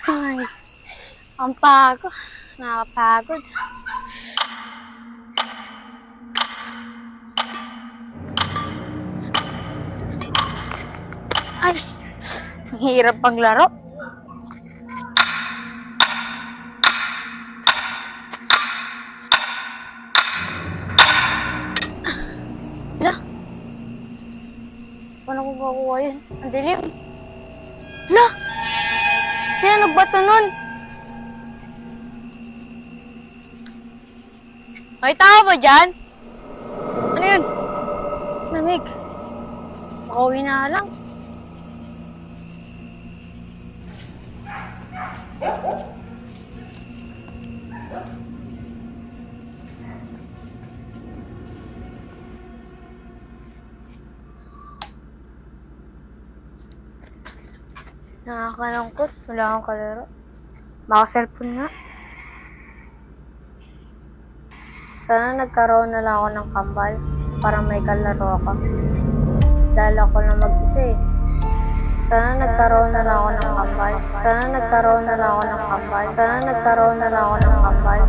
Ay, ang pagod. Nakapagod. Ay, ang hirap paglaro. Hala, paano ko makuha yun? Ang dilim. Hala, sino nagbato nun? May tao ba dyan? Ano yun? Lamig. Makauwi na lang. Nakakalangkot. Wala akong kalaro. Baka cellphone nga. Sana nagkaroon na lang ako ng kambal para may kalaro ako. Dahil ako na mag-isa eh. Sana nagkaroon na lang ako ng kambal. Sana nagkaroon na lang ako ng kambal. Sana nagkaroon na lang ako ng kambal.